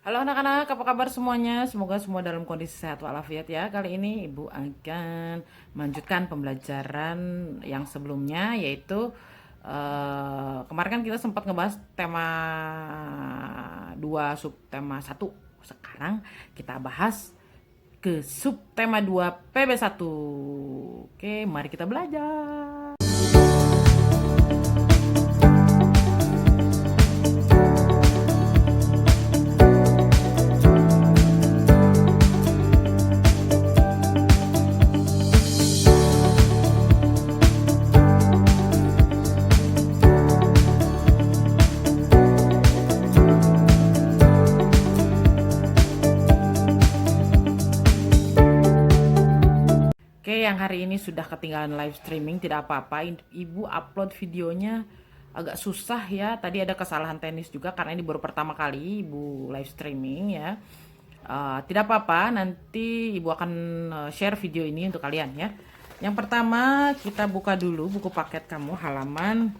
Halo anak-anak, apa kabar semuanya? Semoga semua dalam kondisi sehat walafiat ya. Kali ini Ibu akan melanjutkan pembelajaran yang sebelumnya, yaitu kemarin kan kita sempat ngebahas tema 2 subtema 1. Sekarang kita bahas ke subtema 2 PB1. Oke, mari kita belajar. Oke, yang hari ini sudah ketinggalan live streaming, tidak apa-apa. Ibu upload videonya agak susah ya. Tadi ada kesalahan teknis juga karena ini baru pertama kali Ibu live streaming ya. Tidak apa-apa, nanti Ibu akan share video ini untuk kalian ya. Yang pertama kita buka dulu buku paket kamu halaman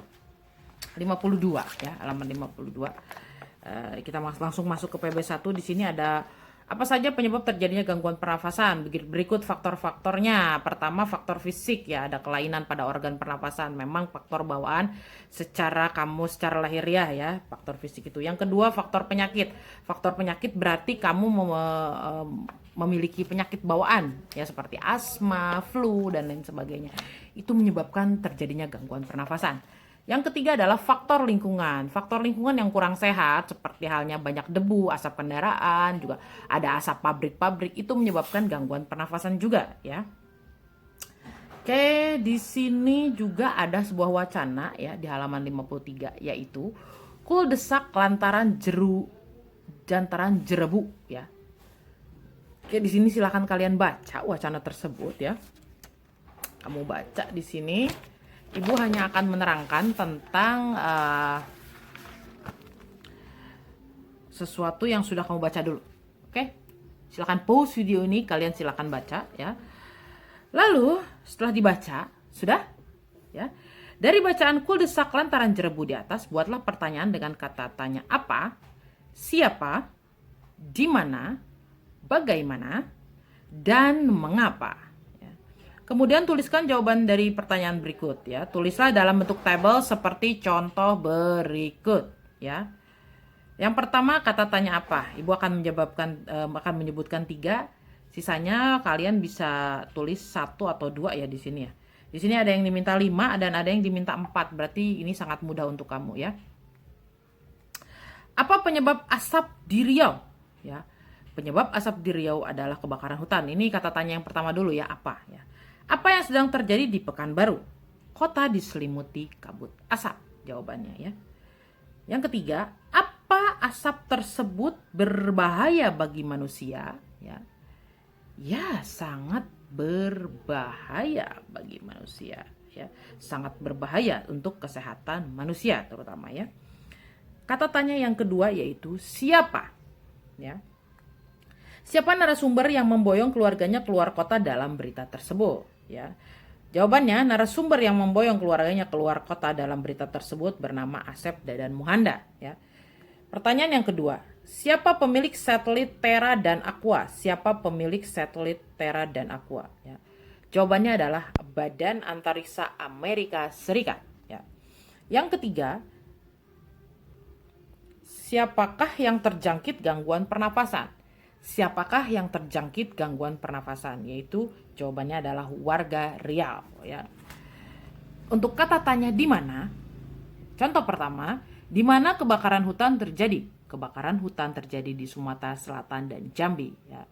52 ya, halaman 52. Kita langsung masuk ke PB1. Di sini ada apa saja penyebab terjadinya gangguan pernafasan? Berikut faktor-faktornya. Pertama, faktor fisik ya, ada kelainan pada organ pernafasan. Memang faktor bawaan secara secara lahiriah ya, faktor fisik itu. Yang kedua, faktor penyakit. Faktor penyakit berarti kamu memiliki penyakit bawaan ya, seperti asma, flu dan lain sebagainya. Itu menyebabkan terjadinya gangguan pernafasan. Yang ketiga adalah faktor lingkungan. Faktor lingkungan yang kurang sehat, seperti halnya banyak debu, asap kendaraan, juga ada asap pabrik-pabrik, itu menyebabkan gangguan pernafasan juga ya. Oke, di sini juga ada sebuah wacana ya di halaman 53, yaitu kuldesak lantaran jerebu ya. Oke, di sini silahkan kalian baca wacana tersebut ya. Kamu baca di sini. Ibu hanya akan menerangkan tentang sesuatu yang sudah kamu baca dulu. Oke? Silakan pause video ini, kalian silakan baca ya. Lalu, setelah dibaca, sudah? Ya. Dari bacaan kuldesak lantaran jerebu di atas, buatlah pertanyaan dengan kata tanya apa, siapa, di mana, bagaimana, dan mengapa. Kemudian tuliskan jawaban dari pertanyaan berikut ya. Tulislah dalam bentuk tabel seperti contoh berikut ya. Yang pertama, kata tanya apa? Ibu akan menyebutkan 3. Sisanya kalian bisa tulis 1 atau 2 ya di sini ya. Di sini ada yang diminta 5 dan ada yang diminta 4. Berarti ini sangat mudah untuk kamu ya. Apa penyebab asap di Riau? Ya. Penyebab asap di Riau adalah kebakaran hutan. Ini kata tanya yang pertama dulu ya, apa ya? Apa yang sedang terjadi di Pekanbaru? Kota diselimuti kabut asap, jawabannya ya. Yang ketiga, apa asap tersebut berbahaya bagi manusia? Ya, ya sangat berbahaya bagi manusia. Ya, sangat berbahaya untuk kesehatan manusia terutama ya. Kata tanya yang kedua yaitu siapa? Ya. Siapa narasumber yang memboyong keluarganya keluar kota dalam berita tersebut? Ya. Jawabannya, narasumber yang memboyong keluarganya keluar kota dalam berita tersebut bernama Asep Dadan Muhanda. Ya. Pertanyaan yang kedua, siapa pemilik satelit Terra dan Aqua? Siapa pemilik satelit Terra dan Aqua? Ya. Jawabannya adalah Badan Antariksa Amerika Serikat. Ya. Yang ketiga, siapakah yang terjangkit gangguan pernapasan? Siapakah yang terjangkit gangguan pernafasan? Yaitu jawabannya adalah warga Riau ya. Untuk kata tanya di mana? Contoh pertama, di mana kebakaran hutan terjadi? Kebakaran hutan terjadi di Sumatera Selatan dan Jambi ya.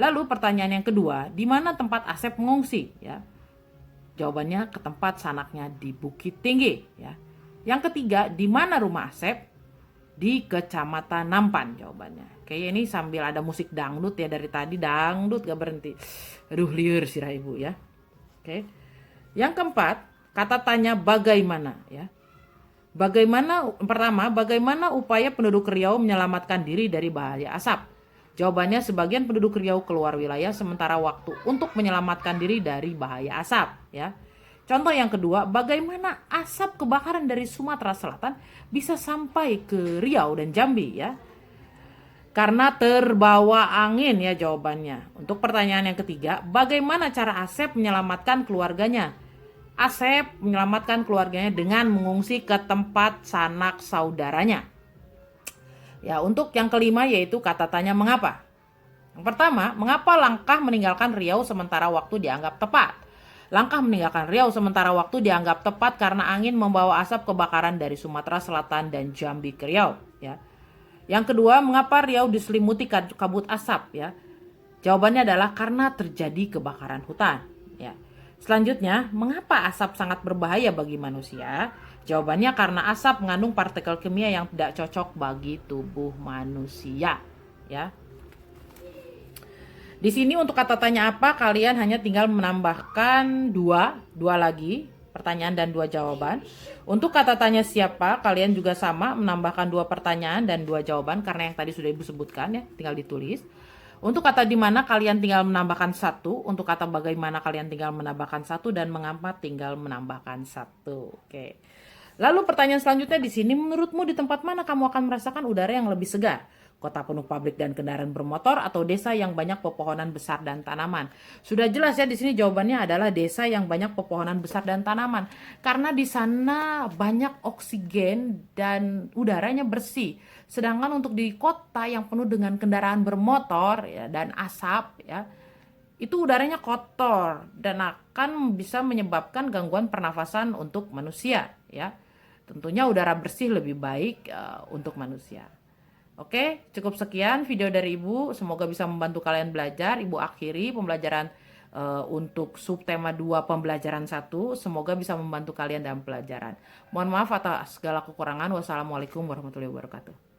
Lalu pertanyaan yang kedua, di mana tempat Asep mengungsi ya? Jawabannya ke tempat sanaknya di Bukit Tinggi ya. Yang ketiga, di mana rumah Asep? Di Kecamatan Nampan jawabannya. Kayaknya ini sambil ada musik dangdut ya, dari tadi dangdut gak berhenti. Aduh, liur sirah ibu ya. Oke. Yang keempat, kata tanya bagaimana ya. Bagaimana upaya penduduk Riau menyelamatkan diri dari bahaya asap? Jawabannya, sebagian penduduk Riau keluar wilayah sementara waktu untuk menyelamatkan diri dari bahaya asap ya. Contoh yang kedua, bagaimana asap kebakaran dari Sumatera Selatan bisa sampai ke Riau dan Jambi ya. Karena terbawa angin ya jawabannya. Untuk pertanyaan yang ketiga, bagaimana cara Asep menyelamatkan keluarganya? Asep menyelamatkan keluarganya dengan mengungsi ke tempat sanak saudaranya. Ya, untuk yang kelima yaitu kata tanya mengapa. Yang pertama, mengapa langkah meninggalkan Riau sementara waktu dianggap tepat? Langkah meninggalkan Riau sementara waktu dianggap tepat karena angin membawa asap kebakaran dari Sumatera Selatan dan Jambi ke Riau. Ya. Yang kedua, mengapa Riau diselimuti kabut asap? Ya. Jawabannya adalah karena terjadi kebakaran hutan. Ya. Selanjutnya, mengapa asap sangat berbahaya bagi manusia? Jawabannya karena asap mengandung partikel kimia yang tidak cocok bagi tubuh manusia. Ya. Di sini untuk kata tanya apa, kalian hanya tinggal menambahkan dua lagi pertanyaan dan dua jawaban. Untuk kata tanya siapa, kalian juga sama menambahkan dua pertanyaan dan dua jawaban karena yang tadi sudah Ibu sebutkan ya, tinggal ditulis. Untuk kata di mana kalian tinggal menambahkan satu, untuk kata bagaimana kalian tinggal menambahkan satu dan mengapa tinggal menambahkan satu. Oke. Lalu pertanyaan selanjutnya di sini, menurutmu di tempat mana kamu akan merasakan udara yang lebih segar? Kota penuh pabrik dan kendaraan bermotor atau desa yang banyak pepohonan besar dan tanaman? Sudah jelas ya di sini jawabannya adalah desa yang banyak pepohonan besar dan tanaman. Karena di sana banyak oksigen dan udaranya bersih. Sedangkan untuk di kota yang penuh dengan kendaraan bermotor ya, dan asap ya, itu udaranya kotor dan akan bisa menyebabkan gangguan pernafasan untuk manusia ya. Tentunya udara bersih lebih baik untuk manusia. Oke, cukup sekian video dari Ibu. Semoga bisa membantu kalian belajar. Ibu akhiri pembelajaran untuk subtema 2 pembelajaran 1. Semoga bisa membantu kalian dalam pelajaran. Mohon maaf atas segala kekurangan. Wassalamualaikum warahmatullahi wabarakatuh.